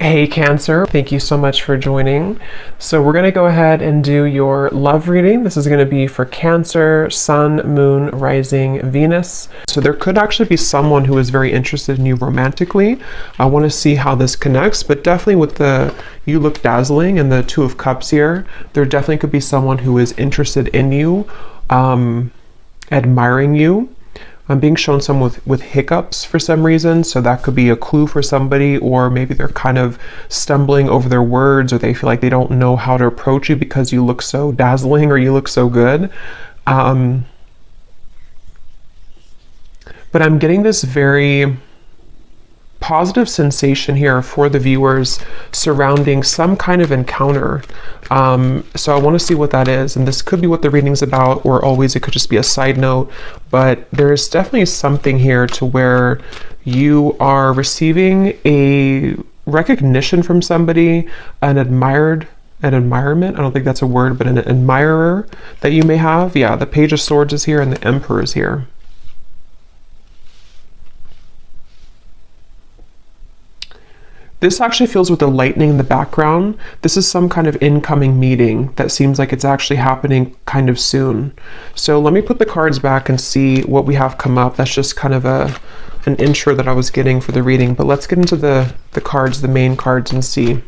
Hey Cancer, thank you so much for joining. So we're going to go ahead and do your love reading. This is going to be for Cancer, Sun, Moon, Rising, Venus. So there could actually be someone who is very interested in you romantically. I want to see how this connects, but definitely with the you look dazzling and the Two of Cups here, there definitely could be someone who is interested in you, admiring you. I'm being shown someone with hiccups for some reason, so that could be a clue for somebody, or maybe they're kind of stumbling over their words, or they feel like they don't know how to approach you because you look so dazzling or you look so good. But I'm getting this very positive sensation here for the viewers surrounding some kind of encounter. So I want to see what that is, and this could be what the reading's about, or always it could just be a side note, but there's definitely something here to where you are receiving a recognition from somebody, an admirement, I don't think that's a word, but an admirer that you may have. Yeah, the Page of Swords is here and the Emperor is here. This actually feels with the lightning in the background. This is some kind of incoming meeting that seems like it's actually happening kind of soon. So let me put the cards back and see what we have come up. That's just kind of an intro that I was getting for the reading, but let's get into the cards, the main cards, and see.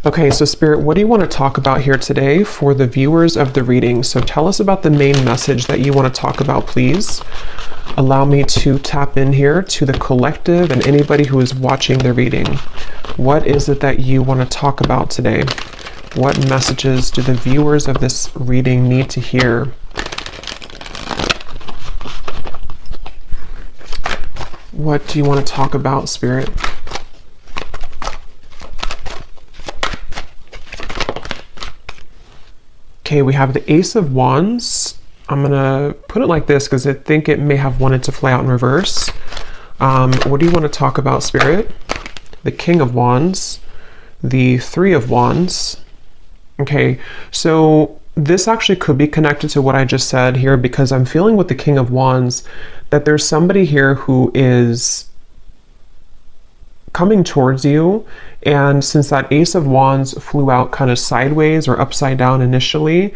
Okay, so Spirit, what do you want to talk about here today for the viewers of the reading? So tell us about the main message that you want to talk about, please. Allow me to tap in here to the collective and anybody who is watching the reading. What is it that you want to talk about today? What messages do the viewers of this reading need to hear? What do you want to talk about, Spirit? Okay, we have the Ace of Wands. I'm gonna put it like this because I think it may have wanted to fly out in reverse. What do you want to talk about, Spirit? The King of Wands, the Three of Wands. Okay, so this actually could be connected to what I just said here, because I'm feeling with the King of Wands that there's somebody here who is coming towards you, and since that Ace of Wands flew out kind of sideways or upside down initially,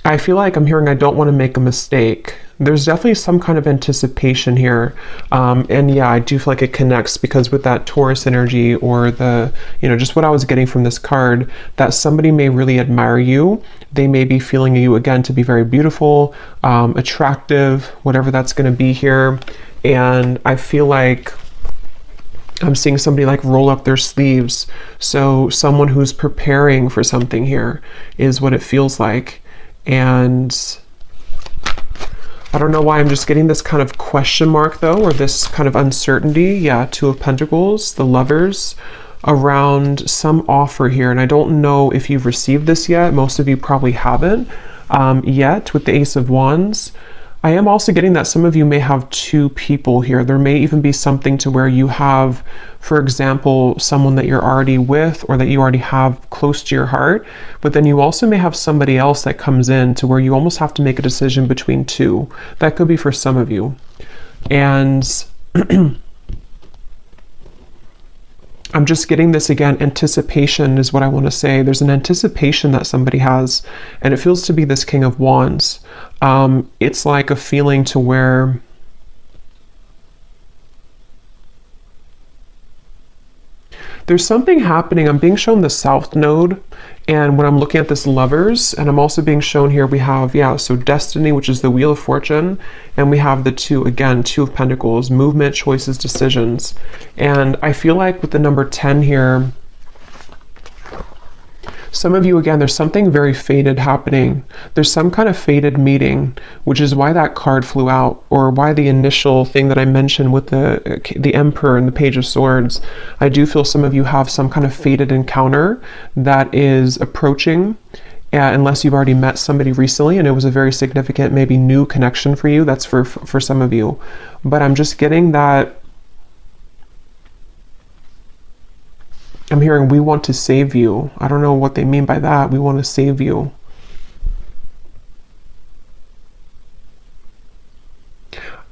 I feel like I'm hearing I don't want to make a mistake. There's definitely some kind of anticipation here. And yeah, I do feel like it connects because with that Taurus energy, or the, just what I was getting from this card, that somebody may really admire you. They may be feeling you again to be very beautiful, attractive, whatever that's going to be here. And I feel like I'm seeing somebody like roll up their sleeves. So someone who's preparing for something here is what it feels like. And I don't know why I'm just getting this kind of question mark though, or this kind of uncertainty. Yeah, Two of Pentacles, the Lovers, around some offer here. And I don't know if you've received this yet. Most of you probably haven't yet with the Ace of Wands. I am also getting that some of you may have two people here. There may even be something to where you have, for example, someone that you're already with or that you already have close to your heart, but then you also may have somebody else that comes in to where you almost have to make a decision between two. That could be for some of you. And I'm just getting this again, anticipation is what I want to say. There's an anticipation that somebody has, and it feels to be this King of Wands. It's like a feeling to where there's something happening. I'm being shown the South Node, and when I'm looking at this Lovers, and I'm also being shown here, we have, so Destiny, which is the Wheel of Fortune, and we have the Two of Pentacles, movement, choices, decisions. And I feel like with the number 10 here, some of you, again, there's something very fated happening. There's some kind of fated meeting, which is why that card flew out, or why the initial thing that I mentioned with the Emperor and the Page of Swords. I do feel some of you have some kind of fated encounter that is approaching, unless you've already met somebody recently and it was a very significant, maybe new connection for you. That's for some of you. But I'm just getting that I'm hearing, we want to save you. I don't know what they mean by that. We want to save you.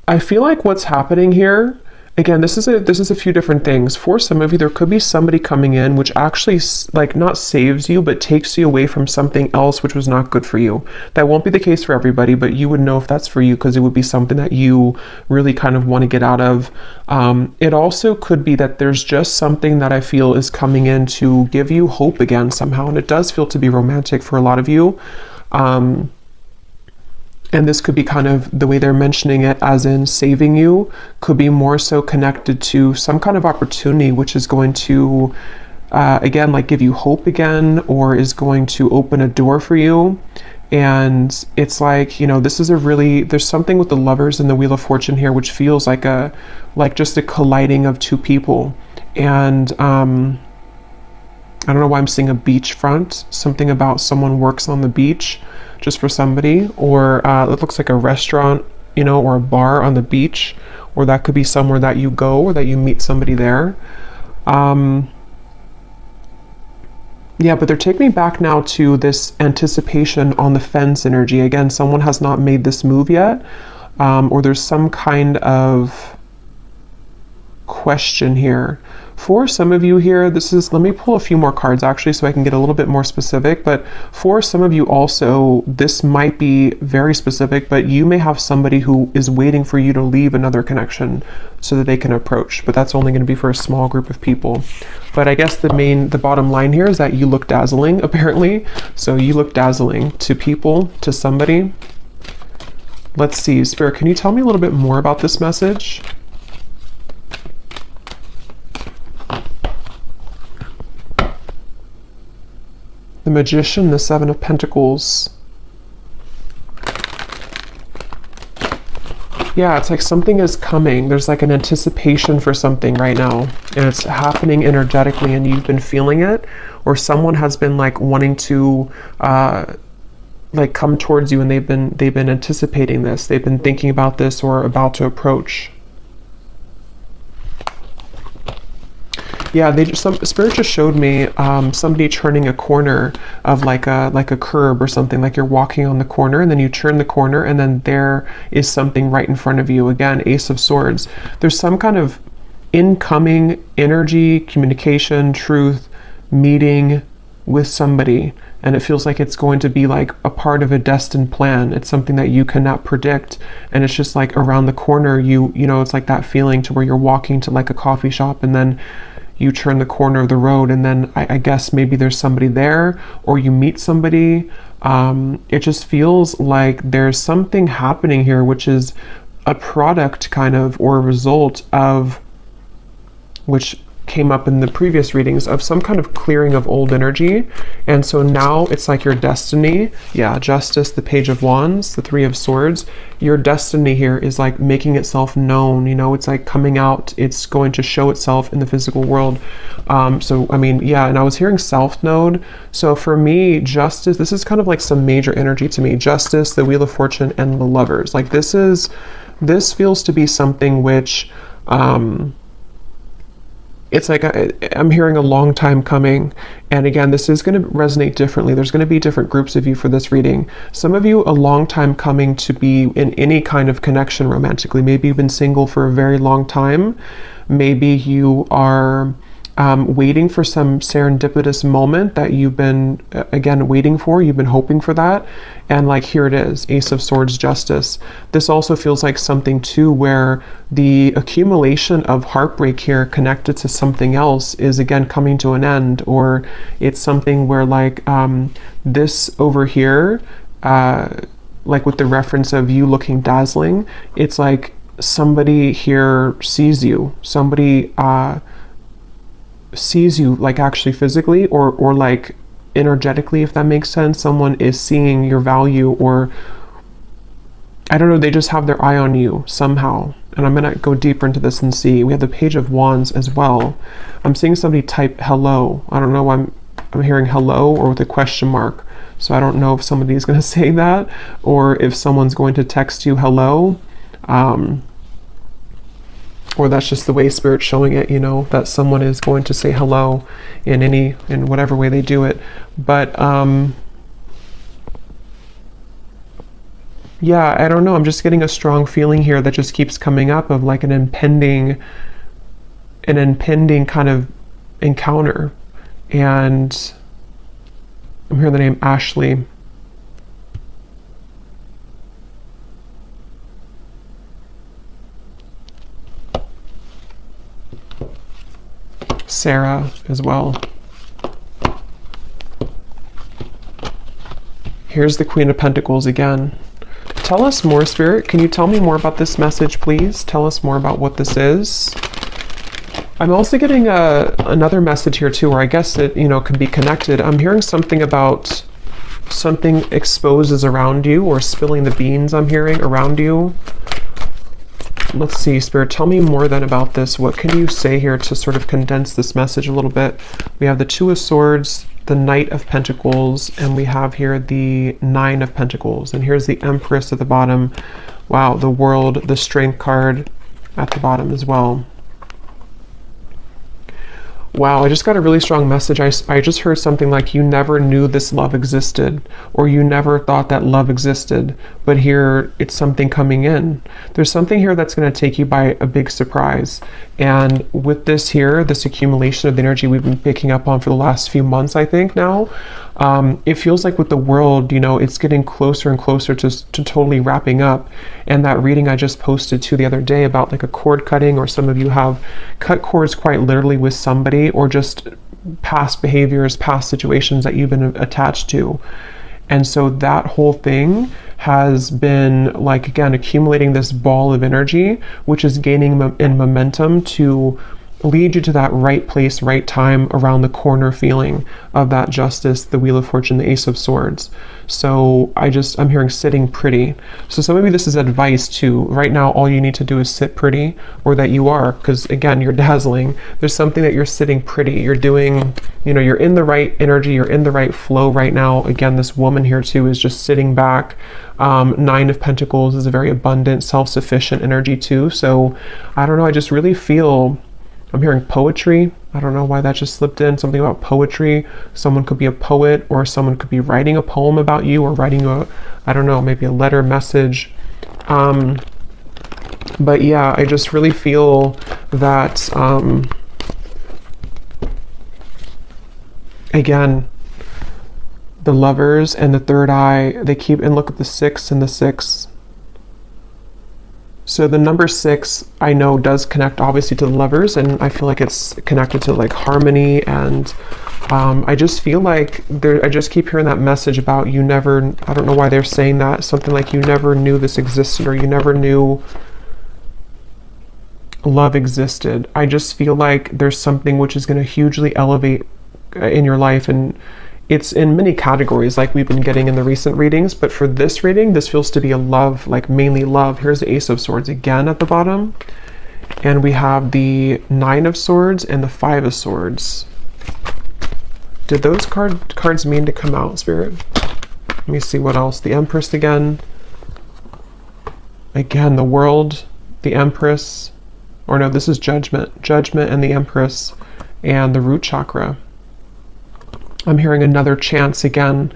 I feel like what's happening here Again, this is a few different things. For some of you, there could be somebody coming in which actually like not saves you, but takes you away from something else which was not good for you. That won't be the case for everybody, but you would know if that's for you because it would be something that you really kind of want to get out of. It also could be that there's just something that I feel is coming in to give you hope again somehow, and it does feel to be romantic for a lot of you. And this could be kind of the way they're mentioning it, as in saving you, could be more so connected to some kind of opportunity, which is going to, again, like give you hope again, or is going to open a door for you. And it's like, you know, this is a really, there's something with the Lovers and the Wheel of Fortune here, which feels like just a colliding of two people. And, I don't know why I'm seeing a beachfront, something about someone works on the beach just for somebody, or it looks like a restaurant, you know, or a bar on the beach, or that could be somewhere that you go or that you meet somebody there. Yeah, but they're taking me back now to this anticipation on the fence energy. Again, someone has not made this move yet, or there's some kind of question here. For some of you here, this is, let me pull a few more cards actually so I can get a little bit more specific, but for some of you also, this might be very specific, but you may have somebody who is waiting for you to leave another connection so that they can approach, but that's only going to be for a small group of people. But I guess the bottom line here is that you look dazzling, apparently. So you look dazzling to people, to somebody. Let's see, Spirit, can you tell me a little bit more about this message? The Magician, the Seven of Pentacles. Yeah, it's like something is coming. There's like an anticipation for something right now, and it's happening energetically, and you've been feeling it, or someone has been like wanting to like come towards you, and they've been anticipating this. They've been thinking about this or about to approach. Yeah, Spirit just showed me somebody turning a corner of like a curb or something, like you're walking on the corner and then you turn the corner and then there is something right in front of you. Again, Ace of Swords. There's some kind of incoming energy, communication, truth, meeting with somebody, and it feels like it's going to be like a part of a destined plan. It's something that you cannot predict, and it's just like around the corner. You know, it's like that feeling to where you're walking to like a coffee shop and then you turn the corner of the road, and then I guess maybe there's somebody there, or you meet somebody. It just feels like there's something happening here, which is a product kind of, or a result of, which came up in the previous readings, of some kind of clearing of old energy. And so now it's like your destiny. Yeah, Justice, the Page of Wands, the Three of Swords. Your destiny here is like making itself known, you know, it's like coming out, it's going to show itself in the physical world. So, I mean, yeah, and I was hearing South Node. So for me, Justice, this is kind of like some major energy to me. Justice, the Wheel of Fortune, and the Lovers. Like this feels to be something which, it's like I'm hearing a long time coming. And again, this is going to resonate differently. There's going to be different groups of you for this reading. Some of you, a long time coming to be in any kind of connection romantically. Maybe you've been single for a very long time. Maybe you are waiting for some serendipitous moment that you've been, again, waiting for. You've been hoping for that. And like, here it is, Ace of Swords, Justice. This also feels like something too where the accumulation of heartbreak here connected to something else is again coming to an end, or it's something where like this over here, like with the reference of you looking dazzling, it's like somebody here sees you, sees you like actually physically or like energetically, if that makes sense. Someone is seeing your value, or I don't know, they just have their eye on you somehow. And I'm gonna go deeper into this and see. We have the Page of Wands as well. I'm seeing somebody type hello. I don't know why I'm hearing hello or with a question mark. So I don't know if somebody's gonna say that or if someone's going to text you hello. Or that's just the way Spirit's showing it, you know, that someone is going to say hello in whatever way they do it. But yeah, I don't know. I'm just getting a strong feeling here that just keeps coming up of like an impending an impending kind of encounter. And I'm hearing the name Ashley. Sarah as well. Here's the Queen of Pentacles again. Tell us more, Spirit. Can you tell me more about this message, please? Tell us more about what this is. I'm also getting another message here too, where I guess it, can be connected. I'm hearing something about something exposes around you, or spilling the beans, I'm hearing, around you. Let's see, Spirit, tell me more then about this. What can you say here to sort of condense this message a little bit? We have the Two of Swords, the Knight of Pentacles, and we have here the Nine of Pentacles. And here's the Empress at the bottom. Wow, the World, the Strength card at the bottom as well. Wow, I just got a really strong message. I just heard something like, you never knew this love existed, or you never thought that love existed, but here it's something coming in. There's something here that's going to take you by a big surprise. And with this here, this accumulation of the energy we've been picking up on for the last few months, I think now, it feels like with the world, it's getting closer and closer to totally wrapping up. And that reading I just posted to the other day about like a cord cutting, or some of you have cut cords quite literally with somebody, or just past behaviors, past situations that you've been attached to. And so that whole thing has been, like, again, accumulating this ball of energy, which is gaining in momentum to lead you to that right place, right time, around the corner feeling of that Justice, the Wheel of Fortune, the Ace of Swords. So I'm hearing sitting pretty. So maybe this is advice too. Right now, all you need to do is sit pretty, or that you are, because again, you're dazzling. There's something that you're sitting pretty. You're doing, you're in the right energy. You're in the right flow right now. Again, this woman here too is just sitting back. Nine of Pentacles is a very abundant, self-sufficient energy too. So I don't know. I just really feel, I'm hearing poetry. I don't know why that just slipped in. Something about poetry. Someone could be a poet, or someone could be writing a poem about you, or writing I don't know, maybe a letter message. But yeah, I just really feel that, again, the Lovers and the Third Eye, they keep, and look at the 6 and the 6. So the number 6, I know, does connect obviously to the Lovers, and I feel like it's connected to like harmony, and I just feel like I just keep hearing that message about I don't know why they're saying that, something like you never knew this existed, or you never knew love existed. I just feel like there's something which is going to hugely elevate in your life, and it's in many categories like we've been getting in the recent readings, but for this reading, this feels to be a love, like mainly love. Here's the Ace of Swords again at the bottom, and we have the Nine of Swords and the Five of Swords. Did those cards mean to come out, Spirit? Let me see what else. The Empress again. Again, the World, the Empress, or no, this is Judgment. Judgment and the Empress, and the Root Chakra. I'm hearing another chance again.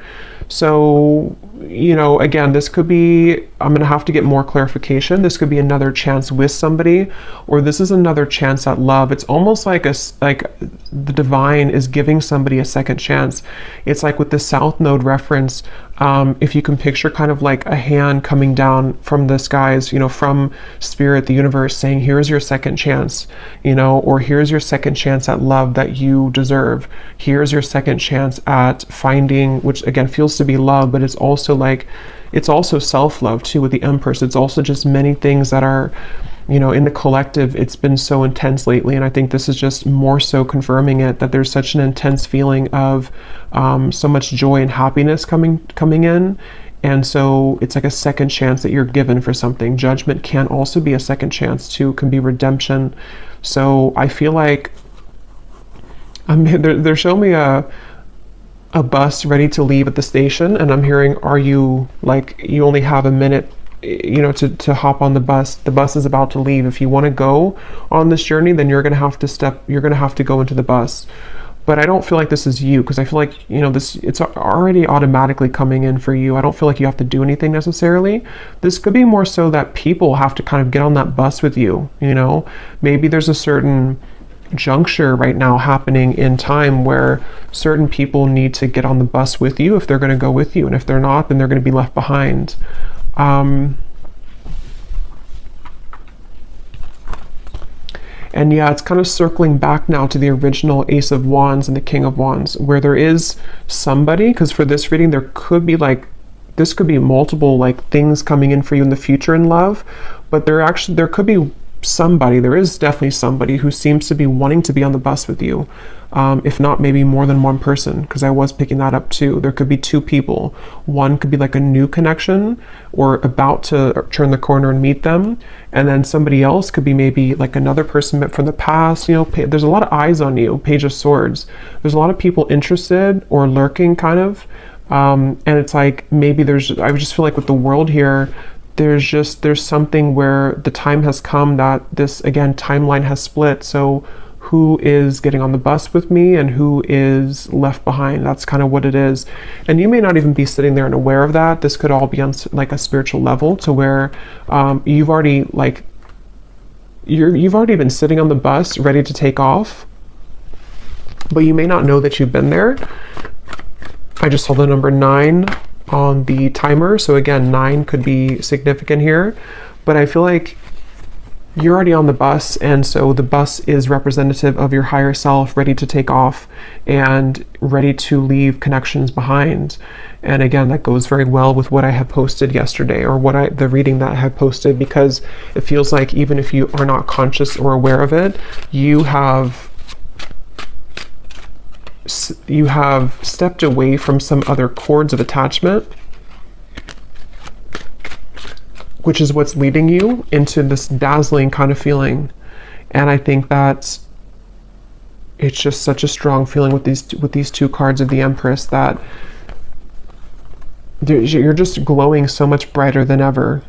So, again, this could be, I'm going to have to get more clarification. This could be another chance with somebody, or this is another chance at love. It's almost like the divine is giving somebody a second chance. It's like with the South Node reference, if you can picture kind of like a hand coming down from the skies, from Spirit, the universe, saying, here's your second chance, or here's your second chance at love that you deserve. Here's your second chance at finding, which again feels to be love, but it's also self-love too with the Empress. It's also just many things that are, in the collective, it's been so intense lately, and I think this is just more so confirming it, that there's such an intense feeling of so much joy and happiness coming in. And so it's like a second chance that you're given for something. Judgment can also be a second chance too, can be redemption. So I feel like they're showing me a bus ready to leave at the station, and I'm hearing, are you, like, you only have a minute, to hop on the bus. The bus is about to leave. If you want to go on this journey, then you're going to have to go into the bus. But I don't feel like this is you, because I feel like, it's already automatically coming in for you. I don't feel like you have to do anything necessarily. This could be more so that people have to kind of get on that bus with you, Maybe there's a certain, juncture right now happening in time where certain people need to get on the bus with you if they're going to go with you, and if they're not, then they're going to be left behind. And yeah, it's kind of circling back now to the original Ace of Wands and the King of Wands, where there is somebody, because for this reading, there could be like, this could be multiple like things coming in for you in the future in love, but there could be somebody, there is definitely somebody who seems to be wanting to be on the bus with you. If not, maybe more than one person, because I was picking that up too. There could be two people. One could be like a new connection or about to turn the corner and meet them. And then somebody else could be maybe like another person met from the past. You know, there's a lot of eyes on you, Page of Swords. There's a lot of people interested or lurking kind of. And it's like, maybe I would just feel like with the world here, there's something where the time has come that this, again, timeline has split. So who is getting on the bus with me and who is left behind? That's kind of what it is. And you may not even be sitting there and aware of that. This could all be on like a spiritual level, to where you've already been sitting on the bus ready to take off, but you may not know that you've been there. I just saw the number 9 on the timer, so again, 9 could be significant here, but I feel like you're already on the bus, and so the bus is representative of your higher self, ready to take off and ready to leave connections behind. And again, that goes very well with what I had posted yesterday, or the reading that I had posted, because it feels like even if you are not conscious or aware of it, you have stepped away from some other cords of attachment, which is what's leading you into this dazzling kind of feeling. And I think that it's just such a strong feeling with these two cards of the Empress, that you're just glowing so much brighter than ever.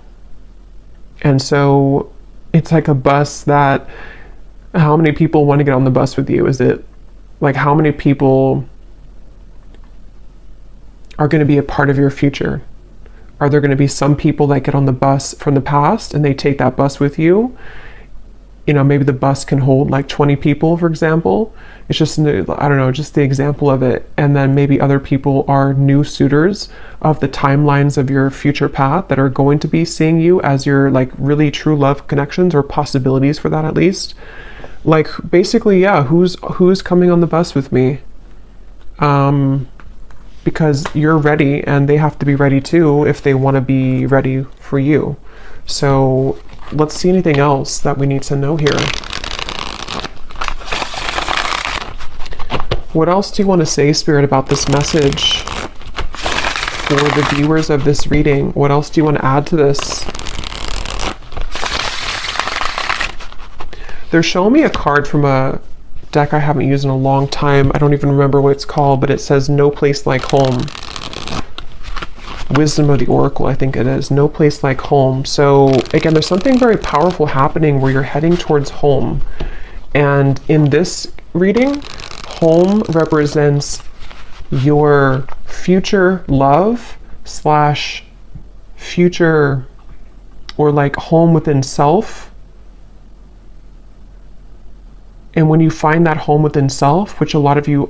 And so it's like a bus that, how many people want to get on the bus with you? Is it like, how many people are going to be a part of your future? Are there going to be some people that get on the bus from the past and they take that bus with you? You know, maybe the bus can hold like 20 people, for example. It's just, I don't know, just the example of it. And then maybe other people are new suitors of the timelines of your future path that are going to be seeing you as your like really true love connections, or possibilities for that at least. Like, basically, yeah, who's coming on the bus with me? Because you're ready, and they have to be ready too if they want to be ready for you. So let's see anything else that we need to know here. What else do you want to say, Spirit, about this message for the viewers of this reading? What else do you want to add to this? They're showing me a card from a deck I haven't used in a long time. I don't even remember what it's called, but it says No Place Like Home. Wisdom of the Oracle, I think it is. No Place Like Home. So again, there's something very powerful happening where you're heading towards home. And in this reading, home represents your future love / future, or like home within self. And when you find that home within self, which a lot of you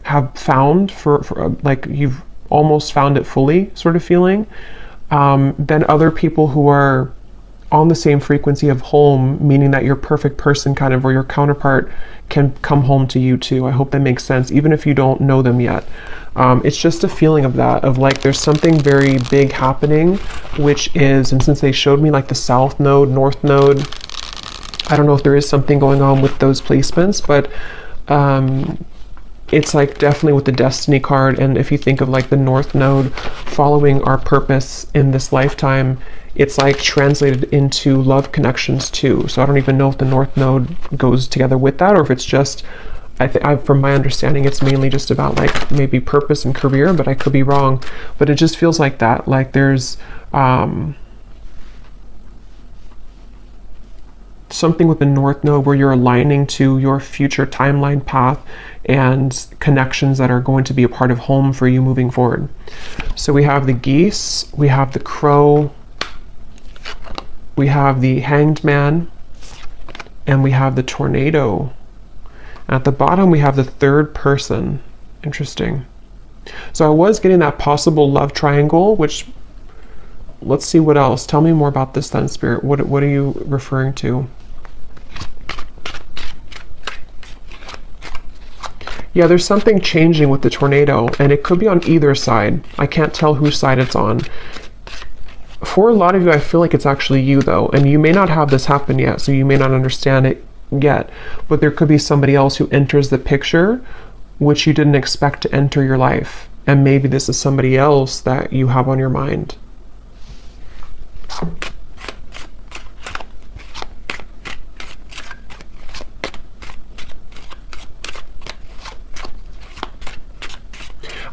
have found for like you've almost found it fully sort of feeling, then other people who are on the same frequency of home, meaning that your perfect person kind of, or your counterpart, can come home to you too. I hope that makes sense, even if you don't know them yet. It's just a feeling of that, of like there's something very big happening, which is, and since they showed me like the South Node, North Node, I don't know if there is something going on with those placements, but it's like definitely with the Destiny card. And if you think of like the North Node following our purpose in this lifetime, it's like translated into love connections too. So I don't even know if the North Node goes together with that, or if it's just, from my understanding, it's mainly just about like maybe purpose and career, but I could be wrong. But it just feels like that, like there's something with the North Node where you're aligning to your future timeline path and connections that are going to be a part of home for you moving forward. So we have the Geese, we have the Crow, we have the Hanged Man, and we have the Tornado. At the bottom, we have the third person. Interesting. So I was getting that possible love triangle, which, let's see what else. Tell me more about this then, Spirit. What are you referring to? Yeah, there's something changing with the tornado, and it could be on either side. I can't tell whose side it's on. For a lot of you, I feel like it's actually you, though, and you may not have this happen yet, so you may not understand it yet, but there could be somebody else who enters the picture which you didn't expect to enter your life, and maybe this is somebody else that you have on your mind.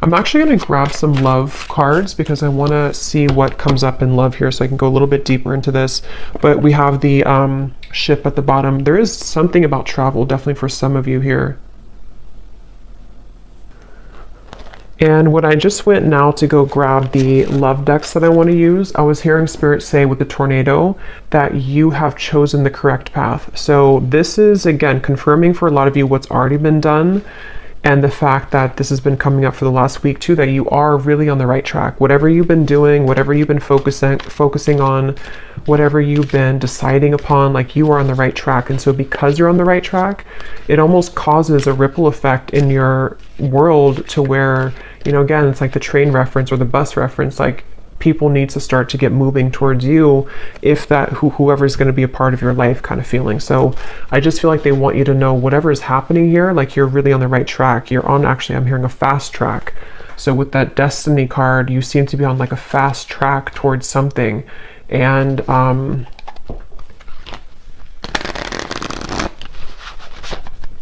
I'm actually going to grab some love cards because I want to see what comes up in love here, so I can go a little bit deeper into this. But we have the ship at the bottom. There is something about travel, definitely for some of you here. And when I just went now to go grab the love decks that I want to use, I was hearing Spirit say with the tornado that you have chosen the correct path. So this is, again, confirming for a lot of you what's already been done, and the fact that this has been coming up for the last week too, that you are really on the right track. Whatever you've been doing, whatever you've been focusing on, whatever you've been deciding upon, like, you are on the right track. And so because you're on the right track, it almost causes a ripple effect in your world to where, you know, again, it's like the train reference or the bus reference, like, people need to start to get moving towards you, if that whoever's going to be a part of your life kind of feeling. So I just feel like they want you to know whatever is happening here, like, you're really on the right track. You're on, actually, I'm hearing a fast track. So with that Destiny card, you seem to be on like a fast track towards something. And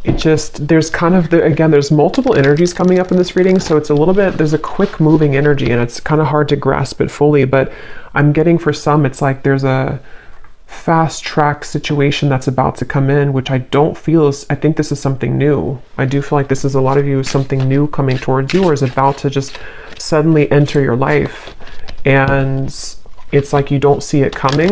it just, there's kind of, again, there's multiple energies coming up in this reading, so it's a little bit, there's a quick moving energy, and it's kind of hard to grasp it fully, but I'm getting for some, it's like there's a fast track situation that's about to come in, which I don't feel is, I think this is something new. I do feel like this is a lot of you, something new coming towards you, or is about to just suddenly enter your life, and it's like you don't see it coming.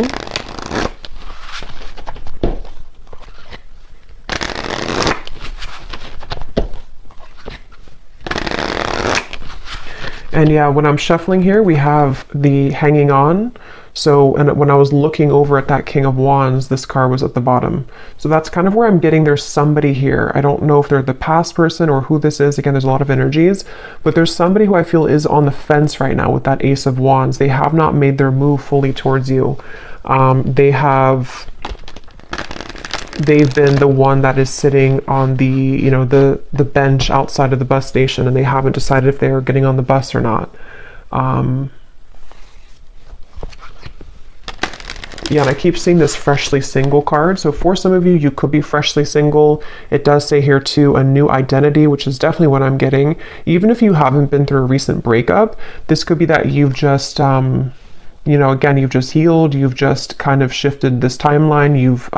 And yeah, when I'm shuffling here, we have the hanging on. So, and when I was looking over at that King of Wands, this card was at the bottom. So that's kind of where I'm getting there's somebody here. I don't know if they're the past person or who this is. Again, there's a lot of energies, but there's somebody who I feel is on the fence right now with that Ace of Wands. They have not made their move fully towards you. They've been the one that is sitting on the, you know, the bench outside of the bus station, and they haven't decided if they are getting on the bus or not. Yeah, and I keep seeing this freshly single card. So for some of you, you could be freshly single. It does say here too, a new identity, which is definitely what I'm getting. Even if you haven't been through a recent breakup, this could be that you've just, you know, again, you've just healed. You've just kind of shifted this timeline. You've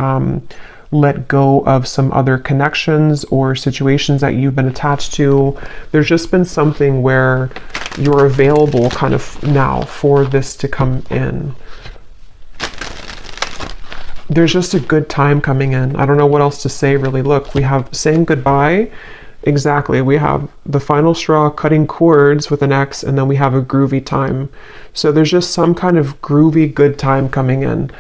let go of some other connections or situations that you've been attached to. There's just been something where you're available kind of now for this to come in. There's just a good time coming in. I don't know what else to say, really. Look, we have saying goodbye. Exactly. We have the final straw, cutting cords with an X, and then we have a groovy time. So there's just some kind of groovy good time coming in.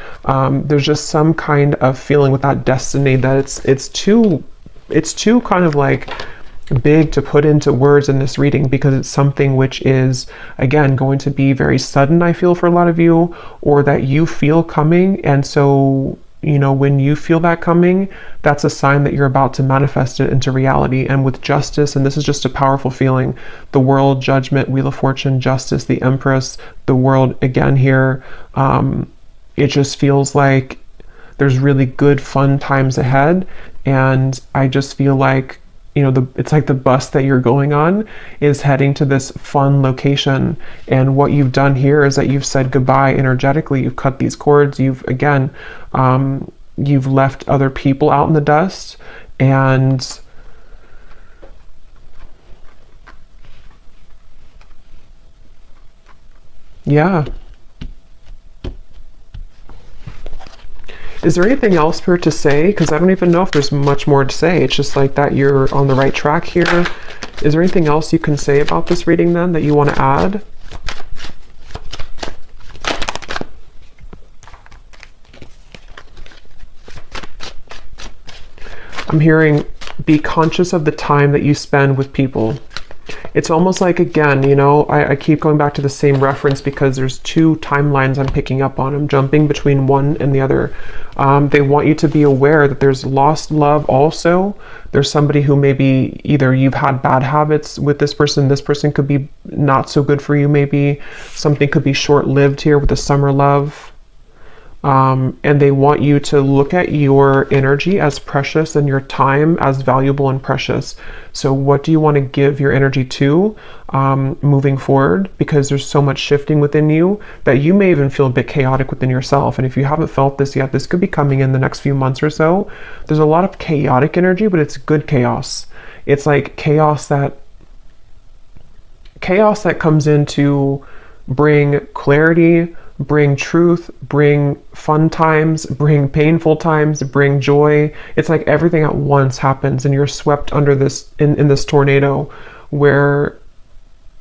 There's just some kind of feeling with that destiny that it's too kind of like big to put into words in this reading, because it's something which is, again, going to be very sudden, I feel, for a lot of you, or that you feel coming. And so, you know, when you feel that coming, that's a sign that you're about to manifest it into reality. And with justice, and this is just a powerful feeling, the World, Judgment, Wheel of Fortune, Justice, the Empress, the World again here, it just feels like there's really good, fun times ahead. And I just feel like, you know, it's like the bus that you're going on is heading to this fun location. And what you've done here is that you've said goodbye energetically. You've cut these cords. You've, again, you've left other people out in the dust. And yeah. Is there anything else for to say? Because I don't even know if there's much more to say. It's just like that you're on the right track here. Is there anything else you can say about this reading then that you want to add? I'm hearing be conscious of the time that you spend with people. It's almost like, again, you know, I keep going back to the same reference because there's two timelines I'm picking up on. I'm jumping between one and the other. They want you to be aware that there's lost love also. There's somebody who maybe either you've had bad habits with this person could be not so good for you maybe. Something could be short-lived here with the summer love. And they want you to look at your energy as precious and your time as valuable and precious. So what do you want to give your energy to moving forward? Because there's so much shifting within you that you may even feel a bit chaotic within yourself. And if you haven't felt this yet, this could be coming in the next few months or so. There's a lot of chaotic energy, but it's good chaos. It's like chaos that comes in to bring clarity, bring truth, bring fun times, bring painful times, bring joy. It's like everything at once happens and you're swept under this in this tornado where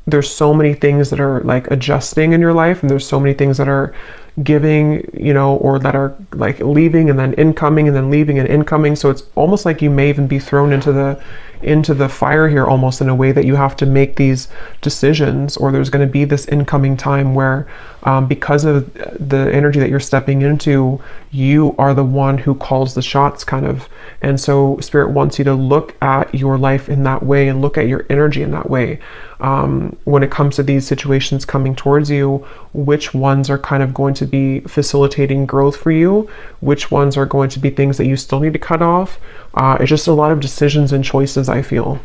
there's so many things that are like adjusting in your life, and there's so many things that are giving, you know, or that are like leaving and then incoming and then leaving and incoming. So it's almost like you may even be thrown into the fire here, almost in a way that you have to make these decisions, or there's going to be this incoming time where because of the energy that you're stepping into, you are the one who calls the shots kind of. And so Spirit wants you to look at your life in that way and look at your energy in that way. When it comes to these situations coming towards you, which ones are kind of going to be facilitating growth for you? Which ones are going to be things that you still need to cut off? It's just a lot of decisions and choices, I feel.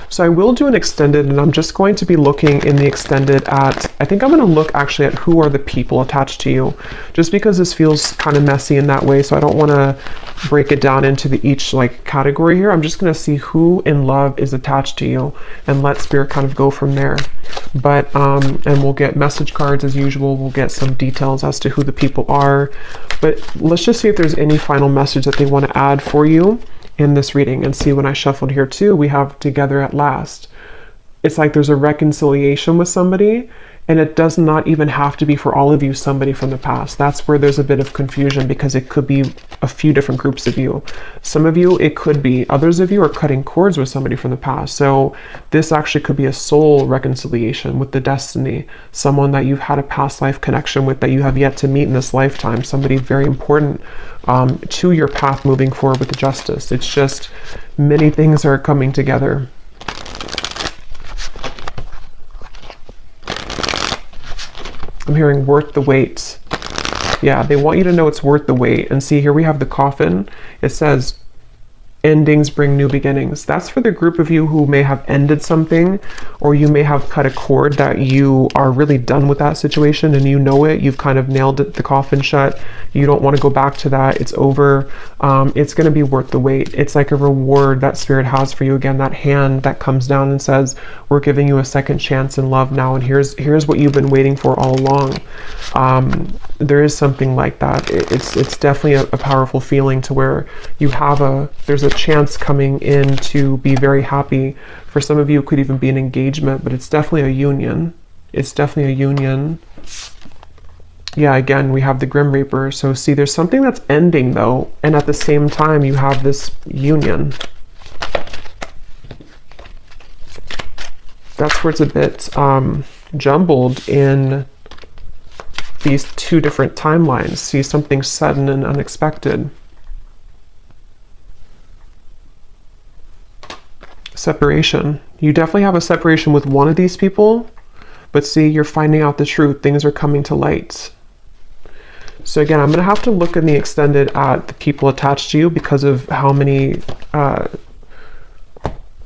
So I will do an extended, and I'm just going to be looking in the extended at, I think I'm going to look actually at who are the people attached to you, just because this feels kind of messy in that way. So I don't want to break it down into each like category here. I'm just going to see who in love is attached to you and let Spirit kind of go from there. But, and we'll get message cards as usual. We'll get some details as to who the people are, but let's just see if there's any final message that they want to add for you in this reading. And see, when I shuffled here too, we have together at last. It's like there's a reconciliation with somebody, and it does not even have to be for all of you somebody from the past. That's where there's a bit of confusion, because it could be a few different groups of you. Some of you, it could be. Others of you are cutting cords with somebody from the past. So this actually could be a soul reconciliation with the destiny, someone that you've had a past life connection with that you have yet to meet in this lifetime, somebody very important to your path moving forward with the justice. It's just many things are coming together. I'm hearing worth the wait. Yeah, they want you to know it's worth the wait. And see, here we have the coffin. It says, endings bring new beginnings. That's for the group of you who may have ended something, or you may have cut a cord that you are really done with that situation and you know it. You've kind of nailed it, the coffin shut. You don't want to go back to that. It's over. It's going to be worth the wait. It's like a reward that Spirit has for you. Again, that hand that comes down and says, we're giving you a second chance in love now, and here's what you've been waiting for all along. There is something like that. It's definitely a powerful feeling to where you have there's a chance coming in to be very happy. For some of you, it could even be an engagement, but it's definitely a union. It's definitely a union. Yeah, again, we have the Grim Reaper. So see, there's something that's ending though, and at the same time, you have this union. That's where it's a bit jumbled in these two different timelines. See, something sudden and unexpected. Separation. You definitely have a separation with one of these people, but see, you're finding out the truth. Things are coming to light. So again, I'm going to have to look in the extended at the people attached to you because of how many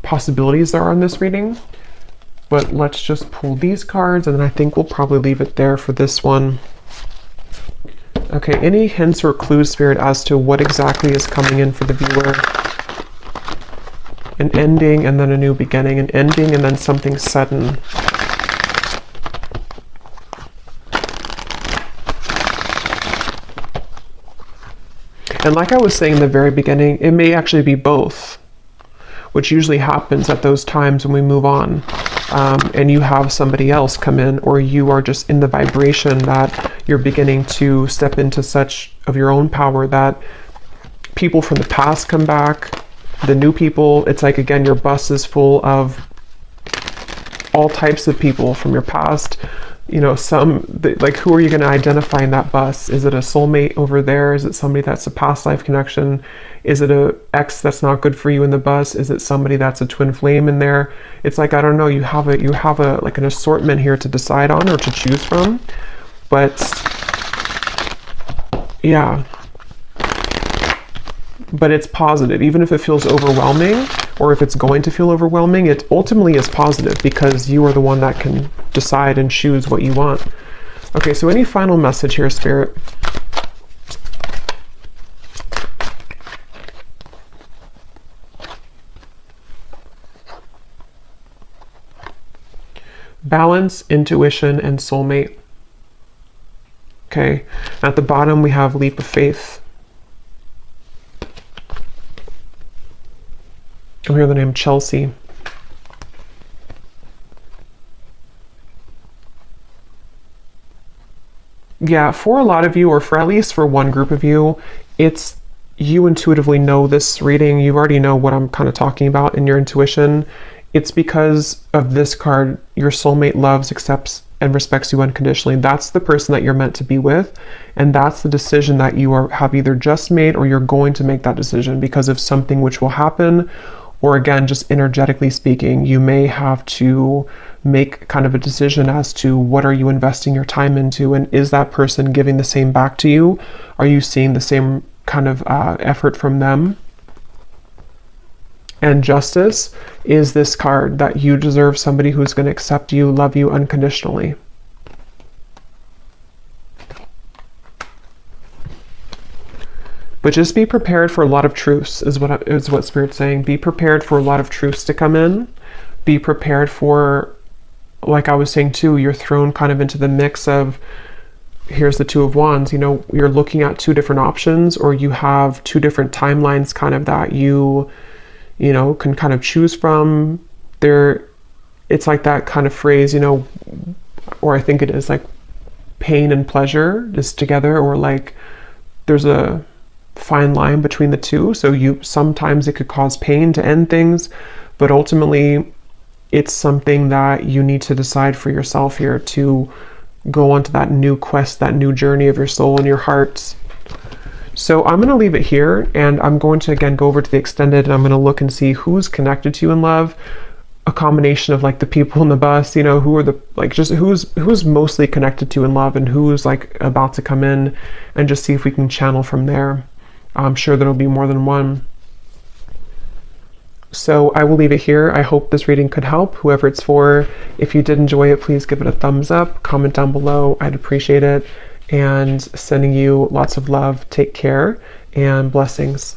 possibilities there are in this reading. But let's just pull these cards, and then I think we'll probably leave it there for this one. Okay, any hints or clues, Spirit, as to what exactly is coming in for the viewer? An ending and then a new beginning, an ending and then something sudden. And like I was saying in the very beginning, it may actually be both, which usually happens at those times when we move on, and you have somebody else come in, or you are just in the vibration that you're beginning to step into such of your own power that people from the past come back, the new people. It's like, again, your bus is full of all types of people from your past. You know, like, who are you going to identify in that bus? Is it a soulmate over there? Is it somebody that's a past life connection? Is it a ex that's not good for you in the bus? Is it somebody that's a twin flame in there? It's like, I don't know, you have a like an assortment here to decide on or to choose from. But yeah, but it's positive. Even if it feels overwhelming, or if it's going to feel overwhelming, it ultimately is positive, because you are the one that can decide and choose what you want. Okay, so any final message here, Spirit? Balance, intuition, and soulmate. Okay, at the bottom we have leap of faith. I hear the name Chelsea. Yeah, for a lot of you, or for at least for one group of you, it's, you intuitively know this reading. You already know what I'm kind of talking about in your intuition. It's because of this card. Your soulmate loves, accepts, and respects you unconditionally. That's the person that you're meant to be with, and that's the decision that you have either just made, or you're going to make that decision because of something which will happen. Or again, just energetically speaking, you may have to make kind of a decision as to what are you investing your time into, and is that person giving the same back to you? Are you seeing the same kind of effort from them? And justice is this card, that you deserve somebody who's going to accept you, love you unconditionally. But just be prepared for a lot of truths, is what Spirit's saying. Be prepared for a lot of truths to come in. Be prepared for, like I was saying too, you're thrown kind of into the mix of, here's the Two of Wands. You know, you're looking at two different options, or you have two different timelines kind of that you know, can kind of choose from. It's like that kind of phrase, you know, or I think it is like pain and pleasure is together, or like there's a fine line between the two. So sometimes it could cause pain to end things, but ultimately it's something that you need to decide for yourself here, to go onto that new quest, that new journey of your soul and your heart. So I'm going to leave it here, and I'm going to again go over to the extended, and I'm going to look and see who's connected to you in love. A combination of like the people in the bus, you know, who are the, like, just who's mostly connected to you in love, and who's like about to come in, and just see if we can channel from there. I'm sure there'll be more than one. So I will leave it here. I hope this reading could help whoever it's for. If you did enjoy it, please give it a thumbs up, comment down below. I'd appreciate it. And sending you lots of love. Take care and blessings.